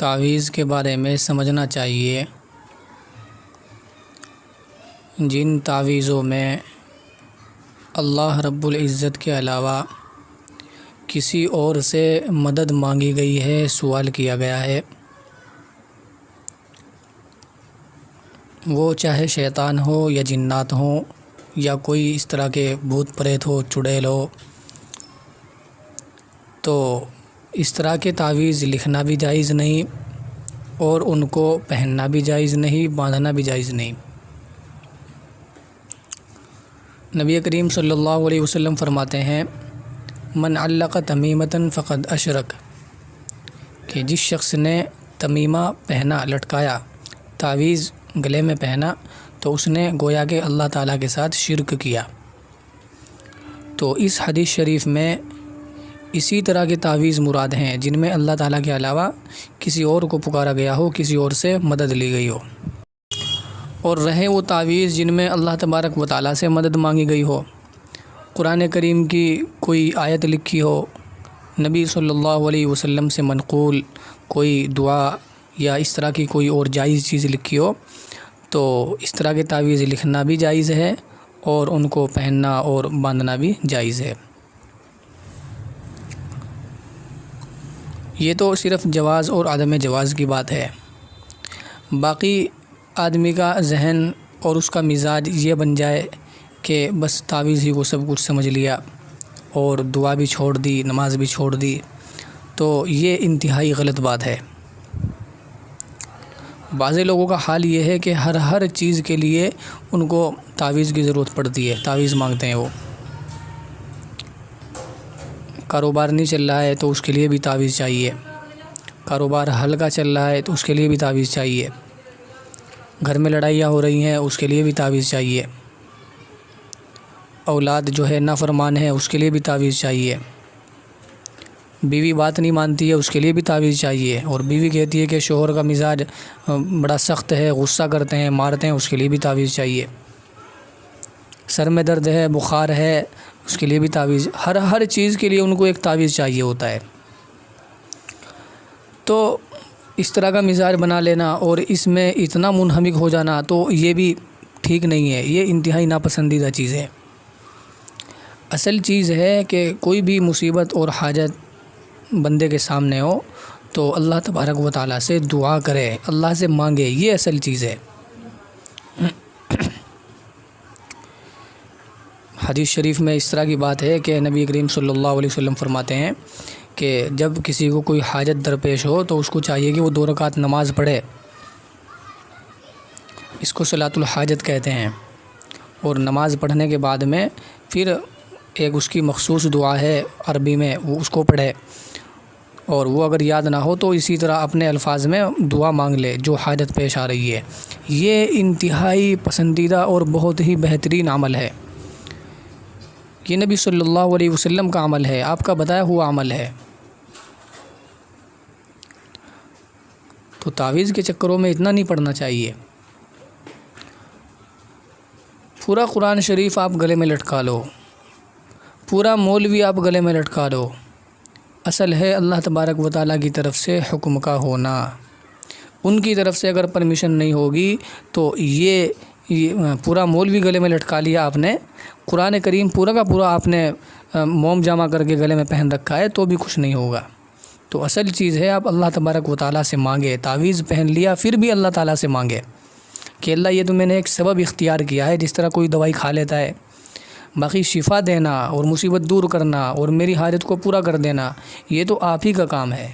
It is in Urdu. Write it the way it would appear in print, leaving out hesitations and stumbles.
تعویذ کے بارے میں سمجھنا چاہیے۔ جن تعویذوں میں اللہ رب العزت کے علاوہ کسی اور سے مدد مانگی گئی ہے، سوال کیا گیا ہے، وہ چاہے شیطان ہو یا جنات ہوں یا کوئی اس طرح کے بھوت پریت ہو، چڑیل ہو، تو اس طرح کے تعویذ لکھنا بھی جائز نہیں اور ان کو پہننا بھی جائز نہیں، باندھنا بھی جائز نہیں۔ نبی کریم صلی اللہ علیہ وسلم فرماتے ہیں، من علق تمیمۃ فقد اشرک، کہ جس شخص نے تمیمہ پہنا، لٹکایا، تعویذ گلے میں پہنا، تو اس نے گویا کہ اللہ تعالیٰ کے ساتھ شرک کیا۔ تو اس حدیث شریف میں اسی طرح کے تعویذ مراد ہیں جن میں اللہ تعالیٰ کے علاوہ کسی اور کو پکارا گیا ہو، کسی اور سے مدد لی گئی ہو، اور رہے وہ تعویذ جن میں اللہ تبارک و تعالیٰ سے مدد مانگی گئی ہو، قرآن کریم کی کوئی آیت لکھی ہو، نبی صلی اللہ علیہ وسلم سے منقول کوئی دعا یا اس طرح کی کوئی اور جائز چیز لکھی ہو، تو اس طرح کے تعویذ لکھنا بھی جائز ہے اور ان کو پہننا اور باندھنا بھی جائز ہے۔ یہ تو صرف جواز اور عدم جواز کی بات ہے۔ باقی آدمی کا ذہن اور اس کا مزاج یہ بن جائے کہ بس تعویذ ہی کو سب کچھ سمجھ لیا اور دعا بھی چھوڑ دی، نماز بھی چھوڑ دی، تو یہ انتہائی غلط بات ہے۔ بعض لوگوں کا حال یہ ہے کہ ہر چیز کے لیے ان کو تعویذ کی ضرورت پڑتی ہے، تعویذ مانگتے ہیں۔ وہ کاروبار نہیں چل رہا ہے تو اس کے لیے بھی تعویذ چاہیے، کاروبار ہلکا چل رہا ہے تو اس کے لیے بھی تعویذ چاہیے، گھر میں لڑائیاں ہو رہی ہیں اس کے لیے بھی تعویذ چاہیے، اولاد جو ہے نافرمان ہے اس کے لیے بھی تعویذ چاہیے، بیوی بات نہیں مانتی ہے اس کے لیے بھی تعویذ چاہیے، اور بیوی کہتی ہے کہ شوہر کا مزاج بڑا سخت ہے، غصہ کرتے ہیں، مارتے ہیں، اس کے لیے بھی تعویذ چاہیے، سر میں درد ہے، بخار ہے، اس کے لیے بھی تعویذ، ہر چیز کے لیے ان کو ایک تعویذ چاہیے ہوتا ہے۔ تو اس طرح کا مزاج بنا لینا اور اس میں اتنا منہمک ہو جانا تو یہ بھی ٹھیک نہیں ہے، یہ انتہائی ناپسندیدہ چیز ہے۔ اصل چیز ہے کہ کوئی بھی مصیبت اور حاجت بندے کے سامنے ہو تو اللہ تبارک و تعالیٰ سے دعا کرے، اللہ سے مانگے، یہ اصل چیز ہے۔ حدیث شریف میں اس طرح کی بات ہے کہ نبی کریم صلی اللہ علیہ وسلم فرماتے ہیں کہ جب کسی کو کوئی حاجت درپیش ہو تو اس کو چاہیے کہ وہ 2 رکعت نماز پڑھے، اس کو صلاۃ الحاجت کہتے ہیں، اور نماز پڑھنے کے بعد میں پھر ایک اس کی مخصوص دعا ہے عربی میں، وہ اس کو پڑھے، اور وہ اگر یاد نہ ہو تو اسی طرح اپنے الفاظ میں دعا مانگ لے جو حاجت پیش آ رہی ہے۔ یہ انتہائی پسندیدہ اور بہت ہی بہترین عمل ہے، یہ نبی صلی اللہ علیہ وسلم کا عمل ہے، آپ کا بتایا ہوا عمل ہے۔ تو تعویذ کے چکروں میں اتنا نہیں پڑنا چاہیے۔ پورا قرآن شریف آپ گلے میں لٹکا لو، پورا مولوی آپ گلے میں لٹکا لو، اصل ہے اللہ تبارک و تعالیٰ کی طرف سے حکم کا ہونا۔ ان کی طرف سے اگر پرمیشن نہیں ہوگی تو یہ پورا مولوی گلے میں لٹکا لیا آپ نے، قرآن کریم پورا کا پورا آپ نے موم جامع کر کے گلے میں پہن رکھا ہے تو بھی کچھ نہیں ہوگا۔ تو اصل چیز ہے آپ اللہ تبارک و تعالیٰ سے مانگے، تعویذ پہن لیا پھر بھی اللہ تعالیٰ سے مانگے کہ اللہ یہ تو میں نے ایک سبب اختیار کیا ہے، جس طرح کوئی دوائی کھا لیتا ہے، باقی شفا دینا اور مصیبت دور کرنا اور میری حاجت کو پورا کر دینا یہ تو آپ ہی کا کام ہے۔